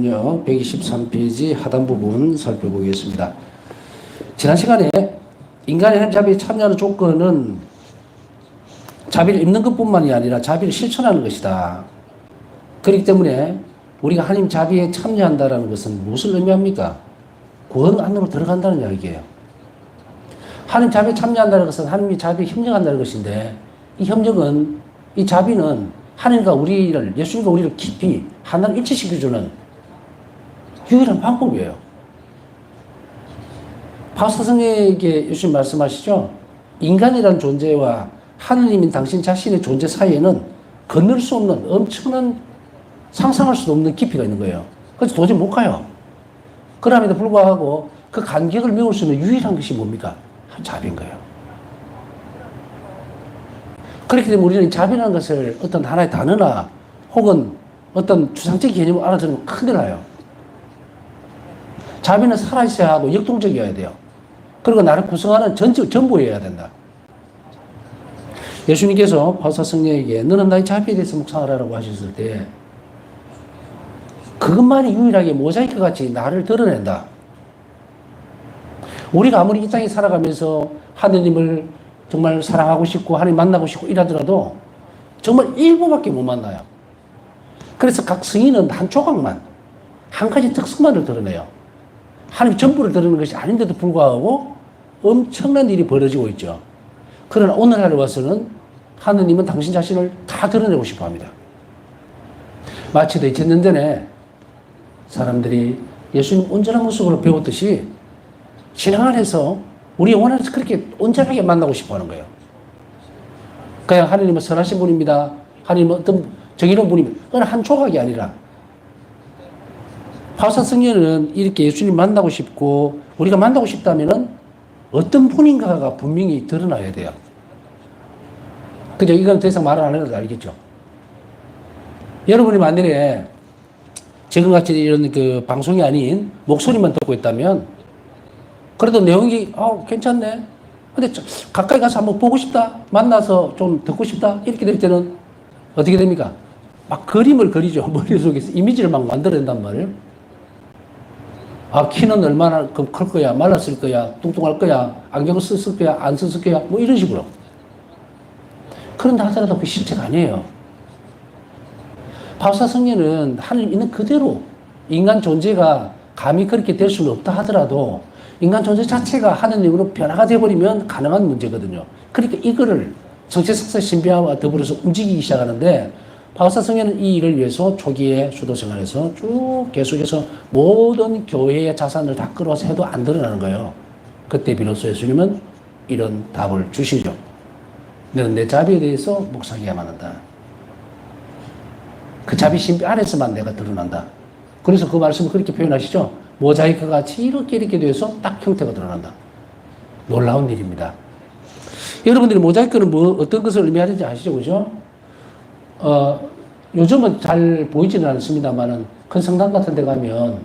123페이지 하단 부분 살펴보겠습니다. 지난 시간에 인간의 하나님 자비에 참여하는 조건은 자비를 입는 것뿐만이 아니라 자비를 실천하는 것이다. 그렇기 때문에 우리가 하나님 자비에 참여한다는 것은 무엇을 의미합니까? 구원 안으로 들어간다는 이야기예요. 하나님 자비에 참여한다는 것은 하나님이 자비에 협력한다는 것인데, 이 협력은, 이 자비는 하나님과 우리를, 예수님과 우리를 깊이 하나를 일치시켜주는 유일한 방법이에요. 바울사도에게 예수님 말씀하시죠. 인간이라는 존재와 하느님인 당신 자신의 존재 사이에는 건널 수 없는 엄청난, 상상할 수도 없는 깊이가 있는 거예요. 그래서 도저히 못 가요. 그럼에도 불구하고 그 간격을 메울 수 있는 유일한 것이 뭡니까? 자비인 거예요. 그렇기 때문에 우리는 자비라는 것을 어떤 하나의 단어나 혹은 어떤 추상적인 개념을 알아들으면 큰일 나요. 자비는 살아있어야 하고 역동적이어야 돼요. 그리고 나를 구성하는 전부여야 된다. 예수님께서 바울사 성령에게 너는 나의 자비에 대해서 묵상하라고 하셨을 때 그것만이 유일하게 모자이크 같이 나를 드러낸다. 우리가 아무리 이 땅에 살아가면서 하느님을 정말 사랑하고 싶고 하나님 만나고 싶고 이러더라도 정말 일부밖에 못 만나요. 그래서 각 성인은 한 조각만, 한 가지 특성만을 드러내요. 하나님 전부를 드러내는 것이 아닌데도 불구하고 엄청난 일이 벌어지고 있죠. 그러나 오늘날에 와서는 하느님은 당신 자신을 다 드러내고 싶어 합니다. 마치 2000년 전에 사람들이 예수님 온전한 모습으로 배웠듯이 신앙 안에서 우리 영혼 안에서 그렇게 온전하게 만나고 싶어 하는 거예요. 그냥 하느님은 선하신 분입니다. 하느님은 어떤 정의로운 분입니다. 그건 한 조각이 아니라 바울사 성령은 이렇게 예수님 만나고 싶고 우리가 만나고 싶다면은 어떤 분인가가 분명히 드러나야 돼요. 그죠? 이건 더 이상 말을 안 해도 알겠죠? 여러분이 만약에 지금같이 이런 그 방송이 아닌 목소리만 듣고 있다면 그래도 내용이 괜찮네. 근데 가까이 가서 한번 보고 싶다. 만나서 좀 듣고 싶다. 이렇게 될 때는 어떻게 됩니까? 막 그림을 그리죠. 머릿속에서 이미지를 막 만들어낸단 말이에요. 키는 얼마나 클 거야, 말랐을 거야, 뚱뚱할 거야, 안경을 썼을 거야, 안 썼을 거야, 뭐 이런 식으로. 그런다 하더라도 그 실체가 아니에요. 바울사 성령은 하나님 있는 그대로 인간 존재가 감히 그렇게 될 수는 없다 하더라도 인간 존재 자체가 하나님으로 변화가 되어버리면 가능한 문제거든요. 그러니까 이거를 정체성사 신비화와 더불어서 움직이기 시작하는데 바울사 성령은 이 일을 위해서 초기에 수도 생활에서 쭉 계속해서 모든 교회의 자산을 다 끌어와서 해도 안 드러나는 거예요. 그때 비로소 예수님은 이런 답을 주시죠. 너는 내 자비에 대해서 묵상해야만 한다. 그 자비 신비 안에서만 내가 드러난다. 그래서 그 말씀을 그렇게 표현하시죠. 모자이크 같이 이렇게 돼서 딱 형태가 드러난다. 놀라운 일입니다. 여러분들이 모자이크는 어떤 것을 의미하는지 아시죠? 그죠? 요즘은 잘 보이지는 않습니다만은 큰 성당 같은 데 가면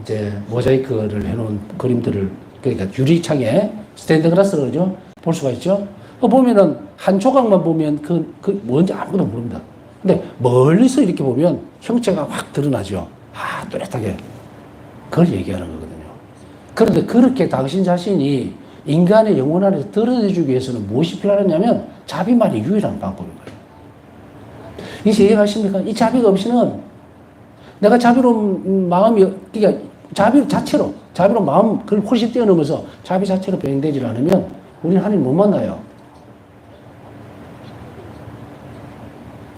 이제 모자이크를 해놓은 그림들을, 그러니까 유리창에 스테인드 글라스로 그러죠? 볼 수가 있죠? 보면은 한 조각만 보면 그 뭔지 아무도 모릅니다. 근데 멀리서 이렇게 보면 형체가 확 드러나죠. 뚜렷하게. 그걸 얘기하는 거거든요. 그런데 그렇게 당신 자신이 인간의 영혼 안에서 드러내주기 위해서는 무엇이 필요하냐면 자비만이 유일한 방법인 거예요. 이제 이해가십니까? 이 자비가 없이는 내가 자비로운 마음이, 그러니까 자비 자체로, 자비로운 마음, 그걸 훨씬 뛰어넘어서 자비 자체로 변형되지 않으면 우리는 하나님 못 만나요.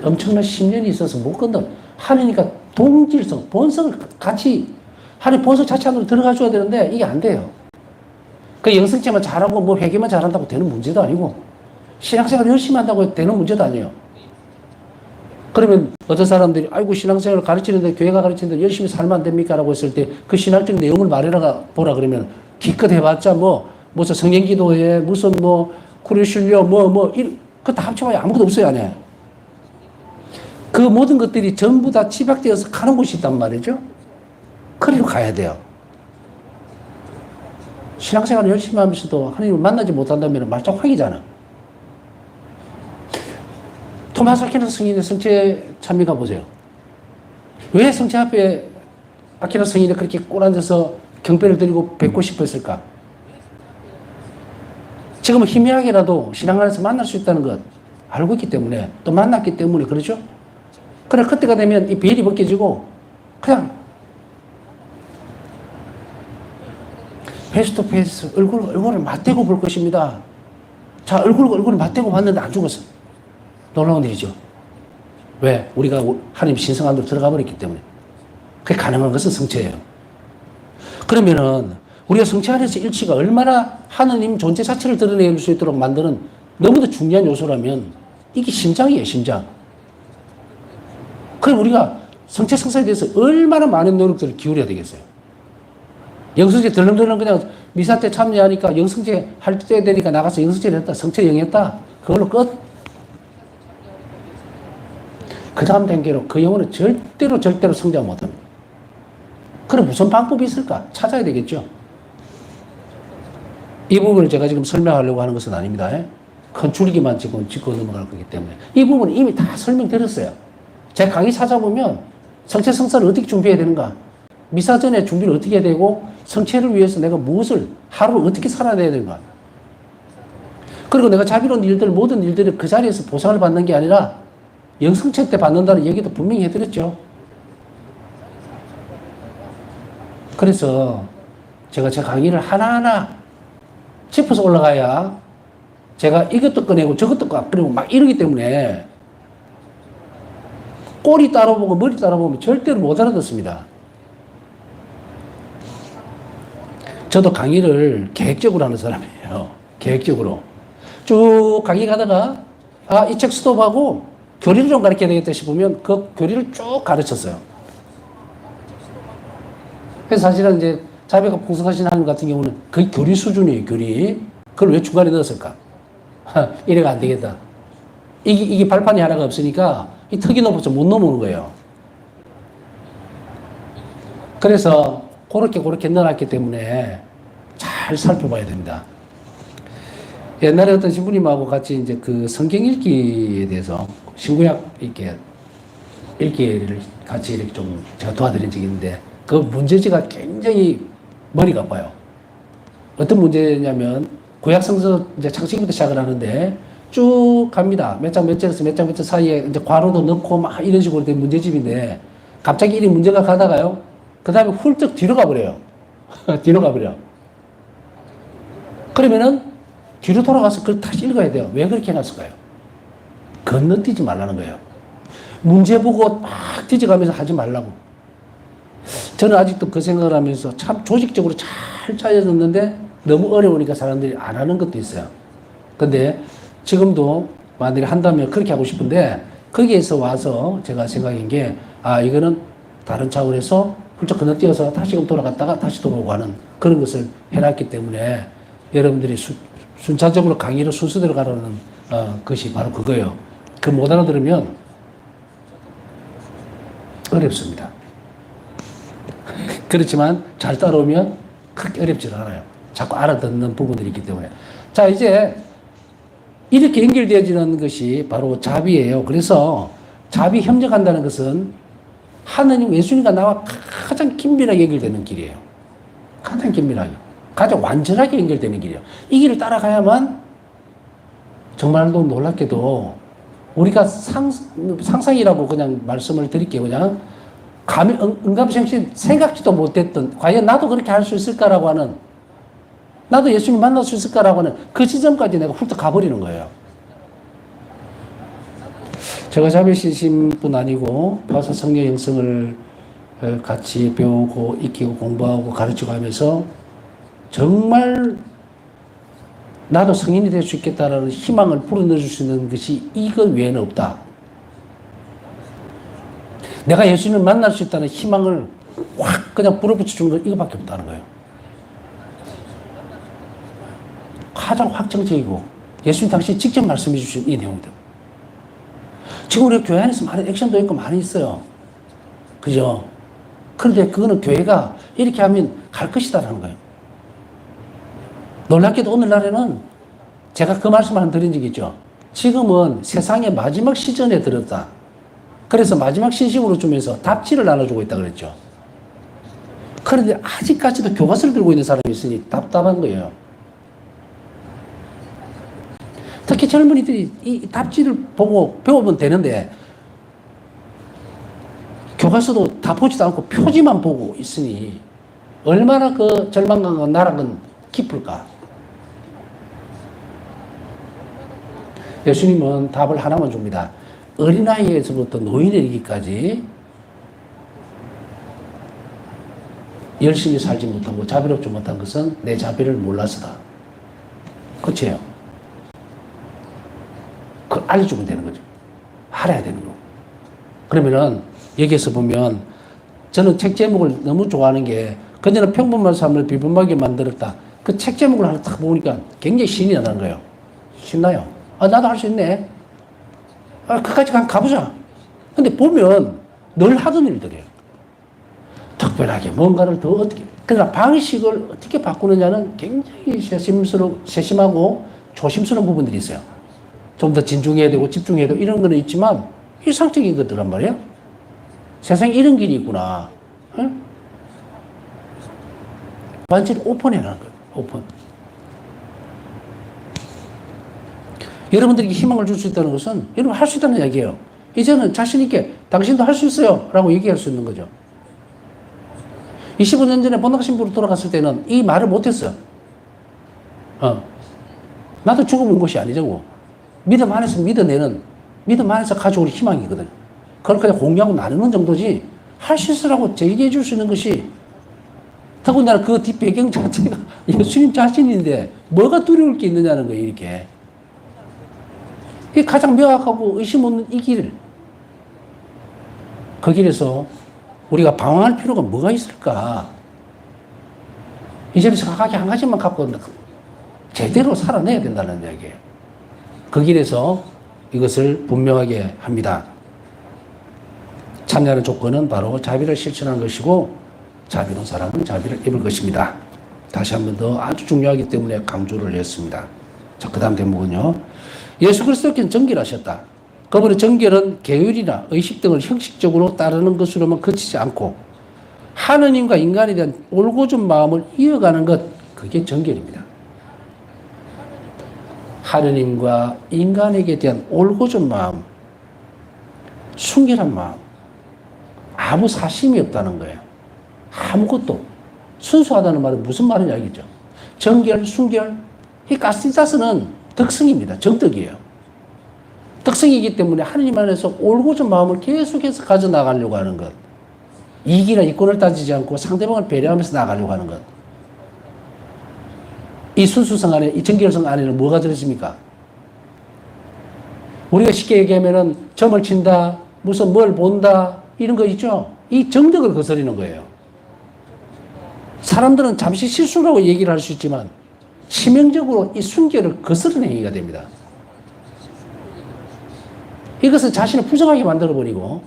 엄청난 신념이 있어서 못 건너. 하나님과 동질성, 본성을 같이, 하나님 본성 자체 안으로 들어가 줘야 되는데 이게 안 돼요. 그 영성체만 잘하고 뭐 회개만 잘한다고 되는 문제도 아니고 신앙생활 열심히 한다고 되는 문제도 아니에요. 그러면 어떤 사람들이 아이고 신앙생활을 가르치는데 교회가 가르치는데 열심히 살면 안 됩니까? 라고 했을 때 그 신학적 내용을 말해라 보라 그러면 기껏 해봤자 무슨 성령기도회 무슨 쿠르실료 그거 다 합쳐봐야 아무것도 없어요. 안에 그 모든 것들이 전부 다 집약되어서 가는 곳이 있단 말이죠. 그리로 가야 돼요. 신앙생활을 열심히 하면서도 하나님을 만나지 못한다면 말짱 확이잖아. 토마스 아퀴나스 성인의 성체 참여가 보세요. 왜 성체 앞에 아키라 성인이 그렇게 꿇앉아서 경배를 드리고 뵙고 싶었을까? 지금은 희미하게라도 신앙 안에서 만날 수 있다는 것 알고 있기 때문에, 또 만났기 때문에 그러죠? 그래, 그때가 되면 이 베일이 벗겨지고 그냥 페이스 투 페이스 얼굴을 맞대고 볼 것입니다. 자, 얼굴을 맞대고 봤는데 안 죽었어. 놀라운 일이죠. 왜? 우리가 하나님 신성 안으로 들어가 버렸기 때문에. 그게 가능한 것은 성체예요. 그러면은 우리가 성체 안에서 일치가 얼마나 하나님 존재 자체를 드러낼 수 있도록 만드는 너무도 중요한 요소라면 이게 심장이에요, 심장. 그럼 우리가 성체 성사에 대해서 얼마나 많은 노력들을 기울여야 되겠어요. 영성제 덜렁덜렁 그냥 미사 때 참여하니까 영성제 할 때 되니까 나가서 영성제를 했다. 성체 영했다. 그걸로 끝. 그 다음 단계로 그 영혼은 절대로 성장 못합니다. 그럼 무슨 방법이 있을까? 찾아야 되겠죠. 이 부분을 제가 지금 설명하려고 하는 것은 아닙니다. 큰 줄기만 지금 짚고 넘어갈 거기 때문에. 이 부분은 이미 다 설명드렸어요. 제 강의 찾아보면 성체 성사를 어떻게 준비해야 되는가? 미사 전에 준비를 어떻게 해야 되고 성체를 위해서 내가 무엇을 하루를 어떻게 살아야 되는가? 그리고 내가 자비로운 일들 모든 일들을 그 자리에서 보상을 받는 게 아니라 영성체 때 받는다는 얘기도 분명히 해드렸죠. 그래서 제가 제 강의를 하나하나 짚어서 올라가야 제가 이것도 꺼내고 저것도 꺼내고 막 이러기 때문에 꼬리 따라보고 머리 따라보면 절대로 못 알아듣습니다. 저도 강의를 계획적으로 하는 사람이에요. 계획적으로. 쭉 강의 가다가 이 책 스톱하고 교리를 좀 가르쳐야 되겠다 싶으면 그 교리를 쭉 가르쳤어요. 그래서 사실은 이제 자비가 풍성하신 하나님 같은 경우는 그 교리 수준이에요, 교리. 그걸 왜 중간에 넣었을까? 이래가 안 되겠다. 이게 발판이 하나가 없으니까 이 턱이 높아서 못 넘어오는 거예요. 그래서 그렇게 넣어놨기 때문에 잘 살펴봐야 됩니다. 옛날에 어떤 신부님하고 같이 이제 그 성경 읽기에 대해서 신구약 읽기를 같이 이렇게 좀 제가 도와드린 적이 있는데 그 문제지가 굉장히 머리가 아파요. 어떤 문제냐면 구약 성서 이제 창세기부터 시작을 하는데 쭉 갑니다. 몇 장 몇 절에서 몇 장 몇 절 사이에 이제 괄호도 넣고 막 이런 식으로 된 문제집인데 갑자기 이 문제가 가다가요. 그 다음에 훌쩍 뒤로 가버려요. 뒤로 가버려. 그러면은 뒤로 돌아가서 그걸 다시 읽어야 돼요. 왜 그렇게 해놨을까요? 건너뛰지 말라는 거예요. 문제 보고 막 뒤져가면서 하지 말라고. 저는 아직도 그 생각을 하면서 참 조직적으로 잘 짜여졌는데 너무 어려우니까 사람들이 안 하는 것도 있어요. 근데 지금도 만약에 한다면 그렇게 하고 싶은데 거기에서 와서 제가 생각한 게 이거는 다른 차원에서 훌쩍 건너뛰어서 다시금 돌아갔다가 다시 돌아오고 하는 그런 것을 해놨기 때문에 여러분들이 순차적으로 강의를 순서대로 가라는 것이 바로 그거예요. 그 못 알아들으면 어렵습니다. 그렇지만 잘 따라오면 그렇게 어렵지 않아요. 자꾸 알아듣는 부분들이 있기 때문에. 자, 이제 이렇게 연결되어지는 것이 바로 자비예요. 그래서 자비 협력한다는 것은 하느님 예수님과 나와 가장 긴밀하게 연결되는 길이에요. 가장 긴밀하게. 가장 완전하게 연결되는 길이에요. 이 길을 따라가야만 정말로 놀랍게도 우리가 상상이라고 그냥 말씀을 드릴게요. 그냥 응감생신 생각지도 못했던 과연 나도 그렇게 할 수 있을까라고 하는 나도 예수님 만날 수 있을까라고 하는 그 지점까지 내가 훌쩍 가버리는 거예요. 제가 자비신신 분 아니고 바사 성령 영성을 같이 배우고 익히고 공부하고 가르치고 하면서 정말 나도 성인이 될 수 있겠다라는 희망을 불어넣을 수 있는 것이 이것 외에는 없다. 내가 예수님을 만날 수 있다는 희망을 확 그냥 불어붙여 주는 건 이거밖에 없다는 거예요. 가장 확정적이고 예수님 당시 직접 말씀해 주신 이 내용들. 지금 우리 교회 안에서 많은 액션도 있고 많이 있어요. 그죠? 그런데 그거는 교회가 이렇게 하면 갈 것이다라는 거예요. 놀랍게도 오늘날에는 제가 그 말씀을 한 드린 적이 있죠. 지금은 세상의 마지막 시전에 들었다. 그래서 마지막 신식으로 주면서 답지를 나눠주고 있다 그랬죠. 그런데 아직까지도 교과서를 들고 있는 사람이 있으니 답답한 거예요. 특히 젊은이들이 이 답지를 보고 배우면 되는데 교과서도 다 보지도 않고 표지만 보고 있으니 얼마나 그 절망감과 나락은 깊을까? 예수님은 답을 하나만 줍니다. 어린아이에서부터 노인에 이르기까지 열심히 살지 못하고 자비롭지 못한 것은 내 자비를 몰라서다. 그치요? 그걸 알려주면 되는 거죠. 알아야 되는 거고. 그러면은 여기에서 보면 저는 책 제목을 너무 좋아하는 게 그녀는 평범한 삶을 비범하게 만들었다. 그 책 제목을 하나 딱 보니까 굉장히 신이 나는 거예요. 신나요. 아, 나도 할 수 있네. 아, 그까지 가보자. 근데 보면 늘 하던 일들이에요. 특별하게 뭔가를 더 어떻게, 그러나 방식을 어떻게 바꾸느냐는 굉장히 세심하고 조심스러운 부분들이 있어요. 좀 더 진중해야 되고 집중해야 되고 이런 거는 있지만 일상적인 것들란 말이에요. 세상에 이런 길이 있구나. 응? 완전히 오픈해라는 거예요. 오픈. 여러분들에게 희망을 줄 수 있다는 것은 여러분 할 수 있다는 이야기예요. 이제는 자신 있게 당신도 할 수 있어요 라고 얘기할 수 있는 거죠. 25년 전에 본학신부로 돌아갔을 때는 이 말을 못했어요. 나도 죽어본 것이 아니자고. 믿음 안에서 믿어내는, 믿음 안에서 가져올 희망이거든. 그걸 그냥 공유하고 나누는 정도지, 할 수 있으라고 제기해 줄 수 있는 것이, 더군다나 그 뒷배경 자체가 예수님 자신인데, 뭐가 두려울 게 있느냐는 거예요, 이렇게. 이게 가장 명확하고 의심 없는 이 길. 그 길에서 우리가 방황할 필요가 뭐가 있을까? 이 자리에서 각각이 한 가지만 갖고 제대로 살아내야 된다는 이야기예요. 그 길에서 이것을 분명하게 합니다. 참여하는 조건은 바로 자비를 실천하는 것이고 자비로운 사람은 자비를 입을 것입니다. 다시 한 번 더 아주 중요하기 때문에 강조를 했습니다. 자, 그 다음 대목은요. 예수 그리스도께서는 정결하셨다. 그분의 정결은 계율이나 의식 등을 형식적으로 따르는 것으로만 그치지 않고 하느님과 인간에 대한 올곧은 마음을 이어가는 것, 그게 정결입니다. 하느님과 인간에게 대한 올곧은 마음, 순결한 마음, 아무 사심이 없다는 거예요. 아무것도. 순수하다는 말은 무슨 말이냐 이겠죠. 정결, 순결, 이 카시자스는 덕성입니다. 정덕이에요. 덕성이기 때문에 하느님 안에서 올곧은 마음을 계속해서 가져나가려고 하는 것. 이익이나 이권을 따지지 않고 상대방을 배려하면서 나가려고 하는 것. 이 순수성 안에, 이 정결성 안에는 뭐가 들어있습니까? 우리가 쉽게 얘기하면은 점을 친다, 무슨 뭘 본다, 이런 거 있죠? 이 정덕을 거스르는 거예요. 사람들은 잠시 실수라고 얘기를 할 수 있지만 치명적으로 이 순결을 거스르는 행위가 됩니다. 이것은 자신을 부정하게 만들어버리고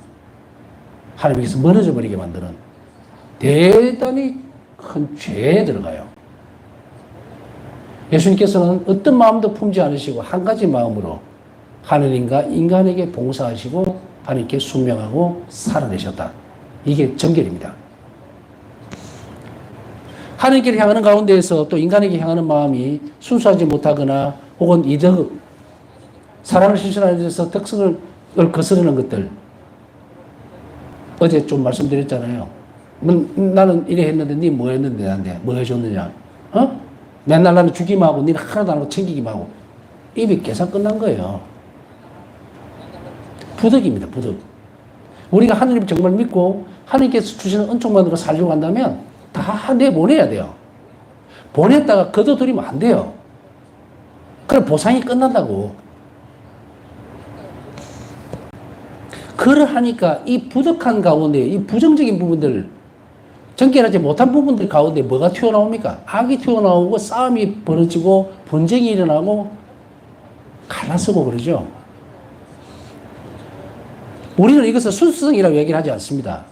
하나님께서 멀어져 버리게 만드는 대단히 큰 죄에 들어가요. 예수님께서는 어떤 마음도 품지 않으시고 한 가지 마음으로 하느님과 인간에게 봉사하시고 하나님께 순명하고 살아내셨다. 이게 정결입니다. 하느님께 향하는 가운데에서 또 인간에게 향하는 마음이 순수하지 못하거나 혹은 이득, 사랑을 실천하는 데서 특성을 거스르는 것들. 어제 좀 말씀드렸잖아요. 나는 이래 했는데 니 뭐 했는데 나한테 뭐 해줬느냐. 맨날 나는 주기만 하고 니는 하나도 안 하고 챙기기만 하고. 입이 계산 끝난 거예요. 부덕입니다. 부덕. 우리가 하느님을 정말 믿고 하느님께서 주시는 은총만으로 살려고 한다면 다 내보내야 돼요. 보냈다가 거둬들이면 안 돼요. 그럼 보상이 끝난다고. 그러하니까 이 부덕한 가운데 이 부정적인 부분들, 정결하지 못한 부분들 가운데 뭐가 튀어나옵니까? 악이 튀어나오고 싸움이 벌어지고 분쟁이 일어나고 갈라서고 그러죠. 우리는 이것을 순수성이라고 얘기를 하지 않습니다.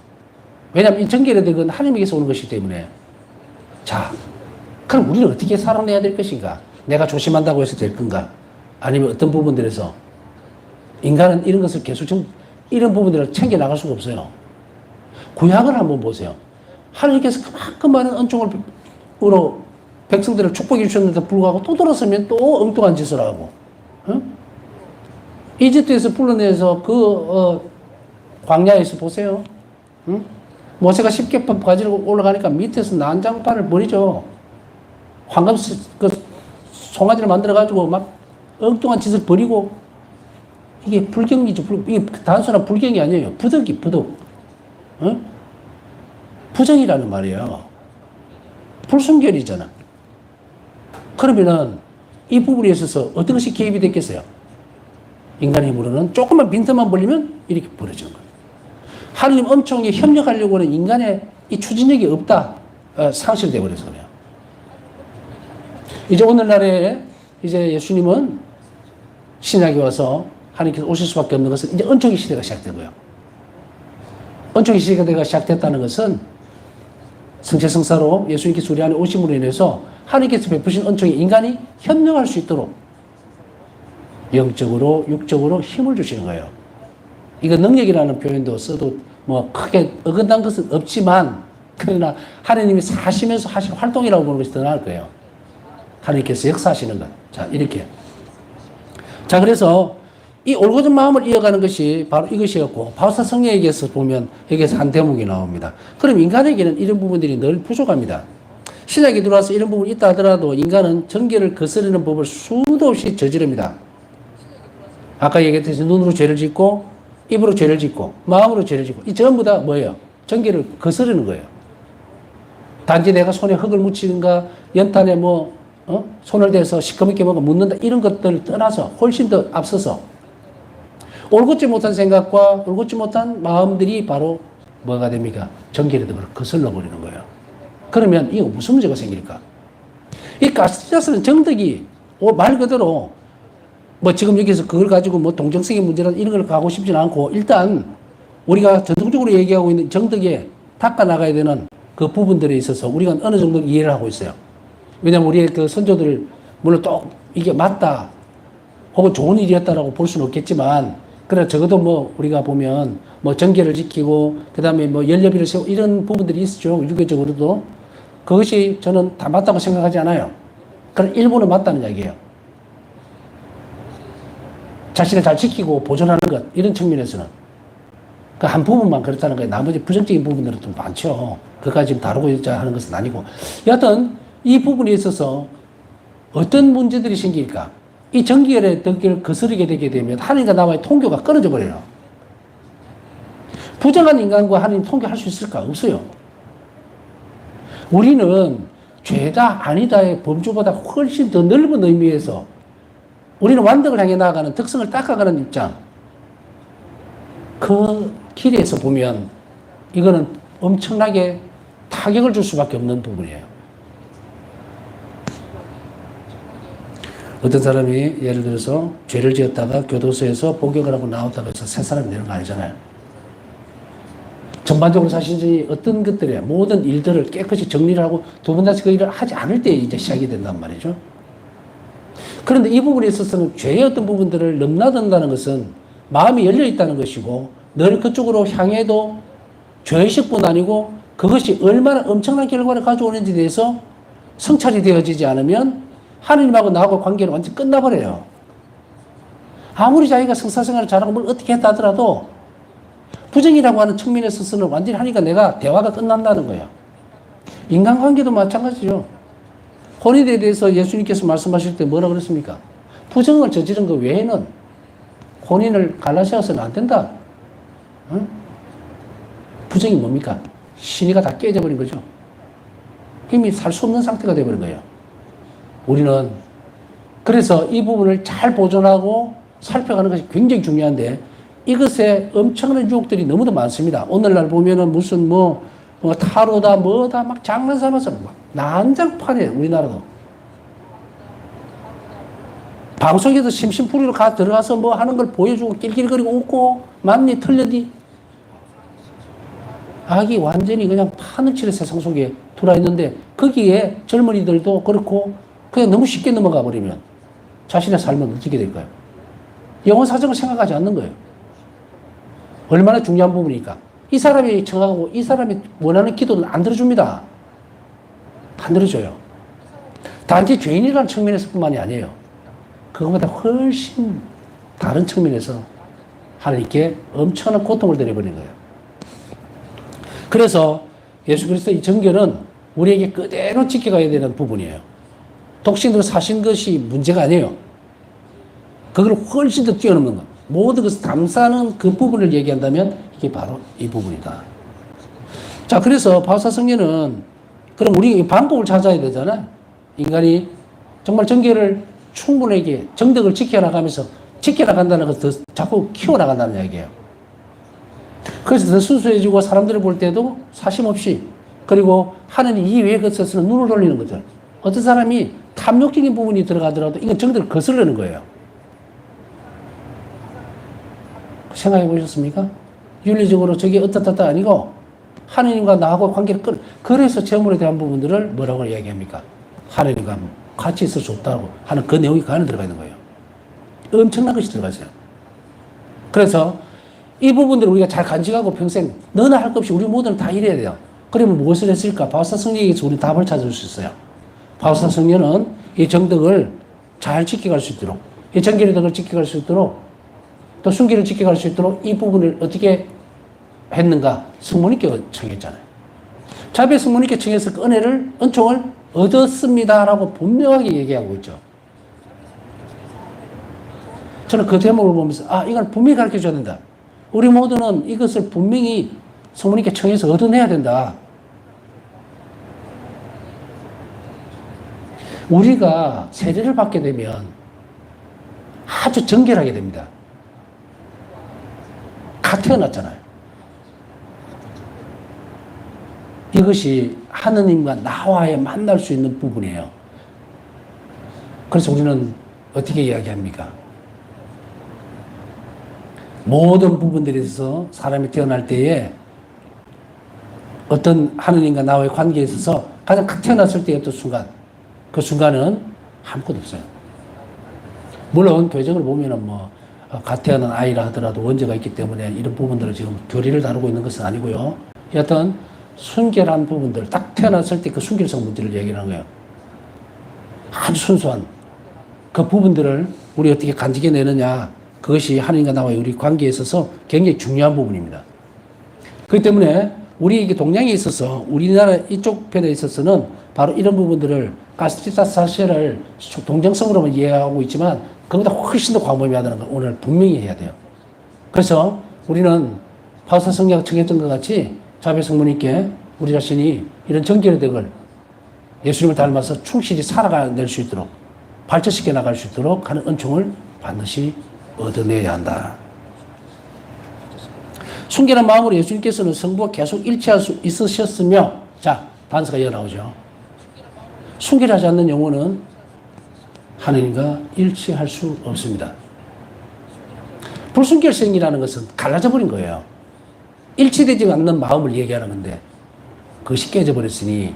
왜냐하면 이 정결의 덕은 하나님에게서 오는 것이기 때문에. 자, 그럼 우리는 어떻게 살아내야 될 것인가? 내가 조심한다고 해서 될 건가? 아니면 어떤 부분들에서 인간은 이런 것을 계속 이런 부분들을 챙겨 나갈 수가 없어요. 구약을 한번 보세요. 하나님께서 그만큼 많은 은총으로 백성들을 축복해 주셨는데 불구하고 또 돌아서면 또 엉뚱한 짓을 하고, 이집트에서 불러내서 광야에서 보세요. 모세가 10개 가지고 올라가니까 밑에서 난장판을 버리죠. 황금 송아지를 만들어가지고 막 엉뚱한 짓을 버리고, 이게 불경이죠. 이게 단순한 불경이 아니에요. 부덕. 부정이라는 말이에요. 불순결이잖아. 그러면은 이 부분에 있어서 어떤 것이 개입이 됐겠어요? 인간의 힘으로는 조금만 빈틈만 벌리면 이렇게 벌어지는 거예요. 하나님 엄청히 협력하려고 하는 인간의 이 추진력이 없다. 상실되어 버려서 그래요. 이제 오늘날에 이제 예수님은 신약에 와서 하나님께서 오실 수밖에 없는 것은 이제 은총의 시대가 시작되고요. 은총의 시대가 시작됐다는 것은 성체성사로 예수님께서 우리 안에 오심으로 인해서 하나님께서 베푸신 은총에 인간이 협력할 수 있도록 영적으로 육적으로 힘을 주시는 거예요. 이거 능력이라는 표현도 써도 뭐 크게 어긋난 것은 없지만, 그러나 하나님이 사시면서 하신 활동이라고 보는 것이 더 나을 거예요. 하나님께서 역사하시는 것. 자, 이렇게. 자, 그래서 이 올곧은 마음을 이어가는 것이 바로 이것이었고, 바울사 성령에게서 보면 여기에서 한 대목이 나옵니다. 그럼 인간에게는 이런 부분들이 늘 부족합니다. 신약에 들어와서 이런 부분이 있다 하더라도 인간은 정결을 거스르는 법을 수도 없이 저지릅니다. 아까 얘기했듯이 눈으로 죄를 짓고, 입으로 죄를 짓고, 마음으로 죄를 짓고, 이 전부 다 뭐예요? 정결을 거스르는 거예요. 단지 내가 손에 흙을 묻히는가, 연탄에 손을 대서 시커멓게 뭔가 묻는다, 이런 것들을 떠나서 훨씬 더 앞서서 올곧지 못한 생각과 올곧지 못한 마음들이 바로 뭐가 됩니까? 정결의 덕을 거슬러 버리는 거예요. 그러면 이거 무슨 문제가 생길까? 이 가스자스는 정덕이 말 그대로 지금 여기서 그걸 가지고 동정성의 문제나 이런 걸 가고 싶지는 않고, 일단 우리가 전통적으로 얘기하고 있는 정덕에 닦아 나가야 되는 그 부분들에 있어서 우리가 어느 정도 이해를 하고 있어요. 왜냐하면 우리의 그 선조들, 물론 또 이게 맞다 혹은 좋은 일이었다라고 볼 수는 없겠지만, 그래 적어도 우리가 보면 정계를 지키고 그 다음에 연료비를 세우고 이런 부분들이 있죠. 유교적으로도. 그것이 저는 다 맞다고 생각하지 않아요. 그런 일부는 맞다는 이야기예요. 자신을 잘 지키고 보존하는 것, 이런 측면에서는. 그 한 부분만 그렇다는 거예요. 나머지 부정적인 부분들은 좀 많죠. 그까지 지금 다루고자 하는 것은 아니고. 여하튼 이 부분에 있어서 어떤 문제들이 생길까? 이 정결의 덕을 거스르게 되게 되면 하나님과 나와의 통교가 끊어져 버려요. 부정한 인간과 하나님 통교할 수 있을까? 없어요. 우리는 죄다 아니다의 범주보다 훨씬 더 넓은 의미에서 우리는 완덕을 향해 나아가는, 덕성을 닦아가는 입장. 그 길에서 보면 이거는 엄청나게 타격을 줄 수밖에 없는 부분이에요. 어떤 사람이 예를 들어서 죄를 지었다가 교도소에서 복역을 하고 나왔다고 해서 새 사람이 되는 거 아니잖아요. 전반적으로 사실 어떤 것들에 모든 일들을 깨끗이 정리를 하고 두 번 다시 그 일을 하지 않을 때 이제 시작이 된단 말이죠. 그런데 이 부분에 있어서는 죄의 어떤 부분들을 넘나든다는 것은 마음이 열려 있다는 것이고, 늘 그쪽으로 향해도 죄의식뿐 아니고 그것이 얼마나 엄청난 결과를 가져오는지에 대해서 성찰이 되어지지 않으면 하느님하고 나하고 관계는 완전히 끝나버려요. 아무리 자기가 성사생활을 잘하고 뭘 어떻게 했다 하더라도 부정이라고 하는 측면에 있어서는 완전히 하니까 내가 대화가 끝난다는 거예요. 인간관계도 마찬가지죠. 혼인에 대해서 예수님께서 말씀하실 때 뭐라 그랬습니까? 부정을 저지른 것 외에는 혼인을 갈라시아서는 안 된다. 응? 부정이 뭡니까? 신의가 다 깨져버린 거죠. 이미 살 수 없는 상태가 되어버린 거예요. 우리는 그래서 이 부분을 잘 보존하고 살펴가는 것이 굉장히 중요한데, 이것에 엄청난 유혹들이 너무도 많습니다. 오늘날 보면은 무슨 타로다 뭐다 막 장난 삼아서 막 난장판이에요. 우리나라도. 방송에서 심심풀이로 들어가서 하는 걸 보여주고 낄낄거리고 웃고 맞니 틀렸니, 악이 완전히 그냥 파늘치는 세상 속에 들어와 있는데, 거기에 젊은이들도 그렇고 그냥 너무 쉽게 넘어가 버리면 자신의 삶은 어떻게 될까요? 영혼 사정을 생각하지 않는 거예요. 얼마나 중요한 부분이니까. 이 사람이 청하고 이 사람이 원하는 기도는 안 들어줍니다. 안 들어줘요. 단지 죄인이라는 측면에서뿐만이 아니에요. 그것보다 훨씬 다른 측면에서 하나님께 엄청난 고통을 드려버린 거예요. 그래서 예수 그리스도의 이 정결은 우리에게 그대로 지켜가야 되는 부분이에요. 독신으로 사신 것이 문제가 아니에요. 그걸 훨씬 더 뛰어넘는 것. 모든 것을 감싸는 그 부분을 얘기한다면 이게 바로 이 부분이다. 자, 그래서 바울사 성령은 그럼 우리 방법을 찾아야 되잖아요. 인간이 정말 정결을 충분하게 정덕을 지켜나가면서 지켜나간다는 것을 더 자꾸 키워나간다는 이야기예요. 그래서 더 순수해지고 사람들을 볼 때도 사심 없이 그리고 하느님 이외의 것에서는 눈을 돌리는 거죠. 어떤 사람이 탐욕적인 부분이 들어가더라도 이건 정덕을 거스르는 거예요. 생각해 보셨습니까? 윤리적으로 저게 어떻다 아니고 하느님과 나하고 관계를 그래서 재물에 대한 부분들을 뭐라고 이야기합니까? 하느님과 같이 있을 수 없다고 하는 그 내용이 그 안에 들어가 있는 거예요. 엄청난 것이 들어가 있어요. 그래서 이 부분들을 우리가 잘 간직하고 평생 너나 할 것 없이 우리 모두는 다 이래야 돼요. 그러면 무엇을 했을까? 바울사 성령에게서 우리 답을 찾을 수 있어요. 바울사 성령은 이 정덕을 잘 지켜갈 수 있도록 이 정결의 덕을 지켜갈 수 있도록 또 순기를 지켜갈 수 있도록 이 부분을 어떻게 했는가? 성모님께 청했잖아요. 자비의 성모님께 청해서 그 은총을 얻었습니다라고 분명하게 얘기하고 있죠. 저는 그 대목을 보면서 이건 분명히 가르쳐줘야 된다. 우리 모두는 이것을 분명히 성모님께 청해서 얻어내야 된다. 우리가 세례를 받게 되면 아주 정결하게 됩니다. 갓 태어났잖아요. 이것이 하느님과 나와의 만날 수 있는 부분이에요. 그래서 우리는 어떻게 이야기합니까? 모든 부분들에 있어서 사람이 태어날 때에 어떤 하느님과 나와의 관계에 있어서 가장 갓 태어났을 때의 어떤 순간, 그 순간은 아무것도 없어요. 물론 교정을 보면은 갓 태어난 아이라 하더라도 원죄가 있기 때문에 이런 부분들을 지금 교리를 다루고 있는 것은 아니고요. 여하튼 순결한 부분들, 딱 태어났을 때 그 순결성 문제를 얘기하는 거예요. 아주 순수한 그 부분들을 우리 어떻게 간직해내느냐, 그것이 하나님과 나와의 우리 관계에 있어서 굉장히 중요한 부분입니다. 그렇기 때문에 우리 동양에 있어서 우리나라 이쪽 편에 있어서는 바로 이런 부분들을 가스티타 사실을 동정성으로만 이해하고 있지만 그보다 훨씬 더 광범위하다는 걸 오늘 분명히 해야 돼요. 그래서 우리는 바울사 성령이 청했던 것 같이 자비의 성모님께 우리 자신이 이런 정결의 덕을 예수님을 닮아서 충실히 살아낼 수 있도록 발전시켜 나갈 수 있도록 하는 은총을 반드시 얻어내야 한다. 순결한 마음으로 예수님께서는 성부와 계속 일치할 수 있으셨으며, 자, 단서가 이어 나오죠. 순결하지 않는 영혼은 하느님과 일치할 수 없습니다. 불순결성이라는 것은 갈라져 버린 거예요. 일치되지 않는 마음을 얘기하는 건데 그것이 깨져 버렸으니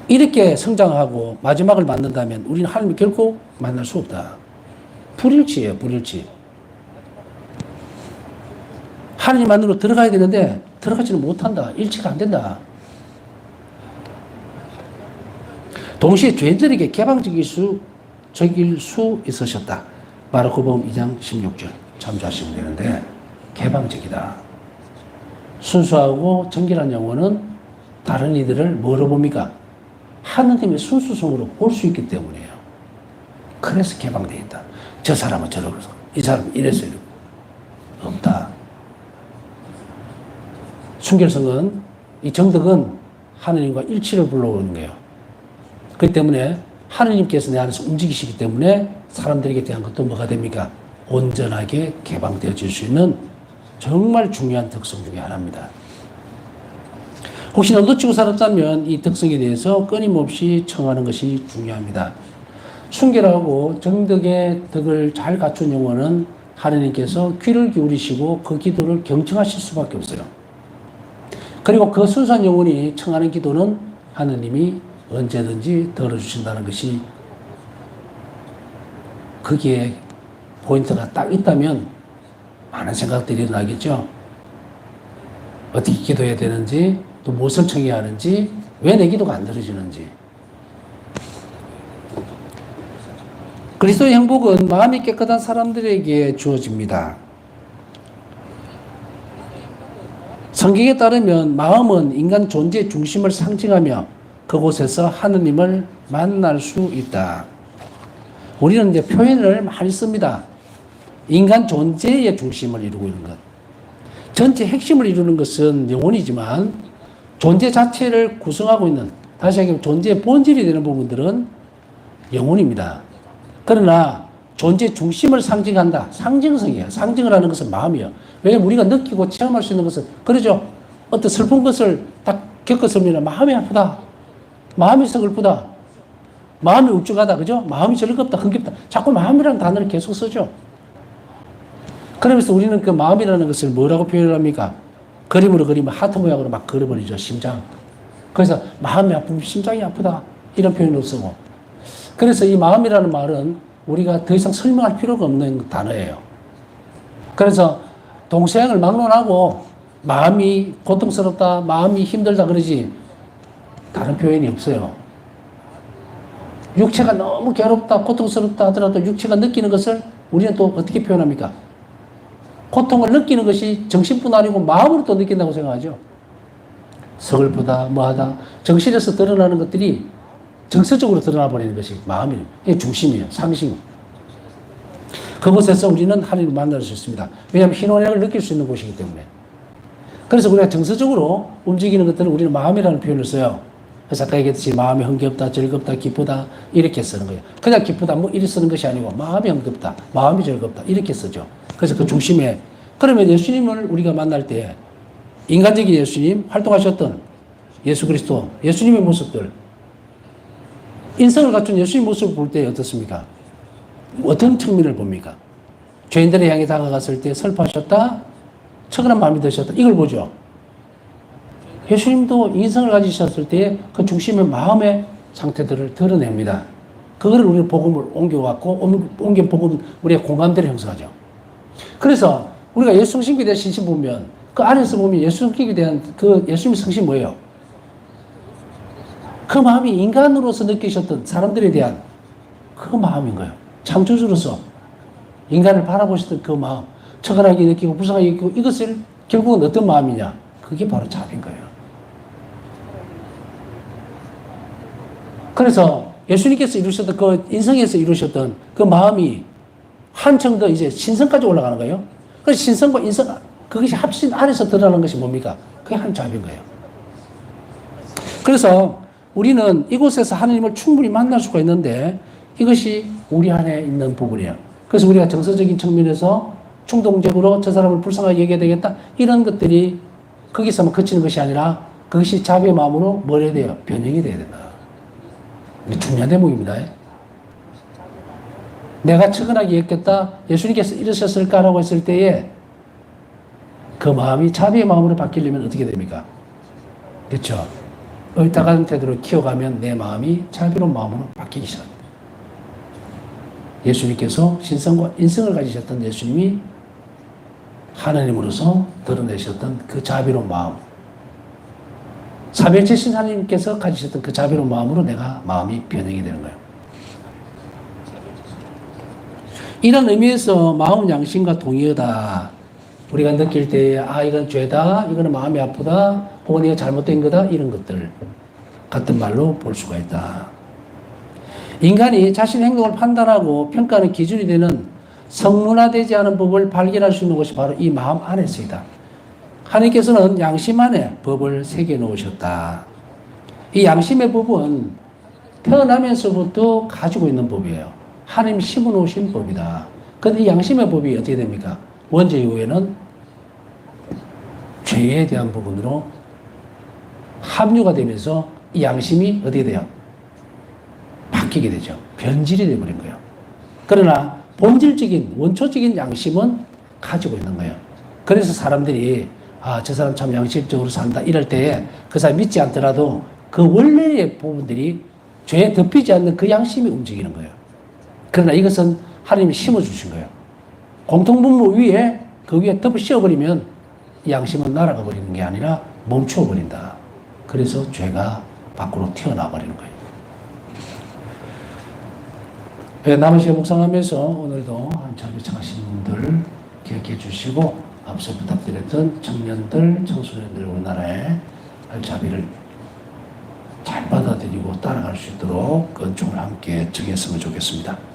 이렇게 성장하고 마지막을 만든다면 우리는 하나님을 결코 만날 수 없다. 불일치예요, 불일치. 하나님 안으로 들어가야 되는데 들어가지는 못한다. 일치가 안 된다. 동시에 죄인들에게 개방적일 수 있으셨다. 마르코복음 2장 16절 참조하시면 되는데 개방적이다. 순수하고 정결한 영혼은 다른 이들을 뭐로 봅니까? 하느님의 순수성으로 볼 수 있기 때문이에요. 그래서 개방되어 있다. 저 사람은 저러고 이 사람은 이래서 이러고 없다. 순결성은 이 정덕은 하느님과 일치를 불러오는 거예요. 그렇기 때문에 하느님께서 내 안에서 움직이시기 때문에 사람들에게 대한 것도 뭐가 됩니까? 온전하게 개방되어질 수 있는 정말 중요한 특성 중에 하나입니다. 혹시나 놓치고 살았다면 이 특성에 대해서 끊임없이 청하는 것이 중요합니다. 순결하고 정덕의 덕을 잘 갖춘 영혼은 하느님께서 귀를 기울이시고 그 기도를 경청하실 수밖에 없어요. 그리고 그 순수한 영혼이 청하는 기도는 하느님이 언제든지 들어주신다는 것이 거기에 포인트가 딱 있다면 많은 생각들이 일어나겠죠. 어떻게 기도해야 되는지, 또 무엇을 청해야 하는지, 왜 내 기도가 안 들어지는지. 그리스도의 행복은 마음이 깨끗한 사람들에게 주어집니다. 성경에 따르면 마음은 인간 존재의 중심을 상징하며 그곳에서 하느님을 만날 수 있다. 우리는 이제 표현을 많이 씁니다. 인간 존재의 중심을 이루고 있는 것. 전체 핵심을 이루는 것은 영혼이지만 존재 자체를 구성하고 있는, 다시 얘기하면 존재의 본질이 되는 부분들은 영혼입니다. 그러나 존재 중심을 상징한다. 상징성이에요. 상징을 하는 것은 마음이에요. 왜냐하면 우리가 느끼고 체험할 수 있는 것은, 그러죠. 어떤 슬픈 것을 딱 겪었으면 마음이 아프다. 마음이 서글프다. 마음이 우쭐하다. 그죠? 마음이 즐겁다. 흥겹다. 자꾸 마음이라는 단어를 계속 쓰죠. 그러면서 우리는 그 마음이라는 것을 뭐라고 표현을 합니까? 그림으로 그리면 하트 모양으로 막 그려버리죠. 심장. 그래서 마음이 아프면 심장이 아프다. 이런 표현을 쓰고. 그래서 이 마음이라는 말은 우리가 더 이상 설명할 필요가 없는 단어예요. 그래서 동서양을 막론하고 마음이 고통스럽다, 마음이 힘들다 그러지 다른 표현이 없어요. 육체가 너무 괴롭다, 고통스럽다 하더라도 육체가 느끼는 것을 우리는 또 어떻게 표현합니까? 고통을 느끼는 것이 정신뿐 아니고 마음으로 또 느낀다고 생각하죠. 서글프다, 뭐하다. 정신에서 드러나는 것들이 정서적으로 드러나 버리는 것이 마음이에요. 이게 중심이에요. 상심. 그곳에서 우리는 하나님을 만날 수 있습니다. 왜냐하면 희노애락을 느낄 수 있는 곳이기 때문에. 그래서 우리가 정서적으로 움직이는 것들은 우리는 마음이라는 표현을 써요. 그래서 아까 얘기했듯이 마음이 흥겹다, 즐겁다, 기쁘다 이렇게 쓰는 거예요. 그냥 기쁘다 뭐 이렇게 쓰는 것이 아니고 마음이 흥겹다, 마음이 즐겁다 이렇게 쓰죠. 그래서 그 중심에, 그러면 예수님을 우리가 만날 때 인간적인 예수님, 활동하셨던 예수 그리스도, 예수님의 모습들, 인성을 갖춘 예수님 모습을 볼 때 어떻습니까? 어떤 측면을 봅니까? 죄인들을 향해 다가갔을 때 슬퍼하셨다, 처근한 마음이 드셨다, 이걸 보죠. 예수님도 인성을 가지셨을 때 그 중심의 마음의 상태들을 드러냅니다. 그거를 우리가 복음을 옮겨갖고, 옮긴 복음은 우리의 공감대를 형성하죠. 그래서 우리가 예수 성신에 대한 신심 보면, 그 안에서 보면 예수 성신에 대한 그 예수님의 성신 뭐예요? 그 마음이 인간으로서 느끼셨던 사람들에 대한 그 마음인 거예요. 창조주로서 인간을 바라보셨던 그 마음, 처근하게 느끼고 불쌍하게 느끼고, 이것을 결국은 어떤 마음이냐? 그게 바로 자비인 거예요. 그래서 예수님께서 이루셨던 그 인성에서 이루셨던 그 마음이 한층 더 이제 신성까지 올라가는 거예요. 그래서 신성과 인성, 그것이 합친 안에서 드러나는 것이 뭡니까? 그게 한 자비인 거예요. 그래서 우리는 이곳에서 하나님을 충분히 만날 수가 있는데 이것이 우리 안에 있는 부분이에요. 그래서 우리가 정서적인 측면에서 충동적으로 저 사람을 불쌍하게 얘기해야 되겠다, 이런 것들이 거기서만 그치는 것이 아니라 그것이 자비의 마음으로 뭘 해야 돼요? 변형이 돼야 된다. 이게 중요한 대목입니다. 내가 처근하게 했겠다, 예수님께서 이러셨을까라고 했을 때에 그 마음이 자비의 마음으로 바뀌려면 어떻게 됩니까? 그렇죠? 의탁한 태도를 키워가면 내 마음이 자비로운 마음으로 바뀌기 시작합니다. 예수님께서 신성과 인성을 가지셨던 예수님이 하나님으로서 드러내셨던 그 자비로운 마음, 사별체신 하나님께서 가지셨던 그 자비로운 마음으로 내가 마음이 변형이 되는 거예요. 이런 의미에서 마음 양심과 동의하다. 우리가 느낄 때, 아, 이건 죄다, 이거는 마음이 아프다, 혹은 이거 잘못된 거다, 이런 것들 같은 말로 볼 수가 있다. 인간이 자신의 행동을 판단하고 평가하는 기준이 되는 성문화되지 않은 법을 발견할 수 있는 것이 바로 이 마음 안에 있습니다. 하나님께서는 양심 안에 법을 새겨 놓으셨다. 이 양심의 법은 태어나면서부터 가지고 있는 법이에요. 하나님이 심어 놓으신 법이다. 그런데 이 양심의 법이 어떻게 됩니까? 원죄 이후에는 죄에 대한 부분으로 합류가 되면서 이 양심이 어떻게 돼요? 바뀌게 되죠. 변질이 되어버린 거예요. 그러나 본질적인, 원초적인 양심은 가지고 있는 거예요. 그래서 사람들이, 아, 저 사람 참 양심적으로 산다, 이럴 때에 그 사람 믿지 않더라도 그 원래의 부분들이 죄에 덮이지 않는 그 양심이 움직이는 거예요. 그러나 이것은 하나님이 심어주신 거예요. 공통분모 위에, 그 위에 덮어 씌워버리면 양심은 날아가 버리는 게 아니라 멈춰 버린다. 그래서 죄가 밖으로 튀어나와 버리는 거예요. 남은 시간 묵상하면서 오늘도 한참 요청하신 분들 기억해 주시고 앞서 부탁드렸던 청년들, 청소년들 우리나라의 자비를 잘 받아들이고 따라갈 수 있도록 건축을 함께 정했으면 좋겠습니다.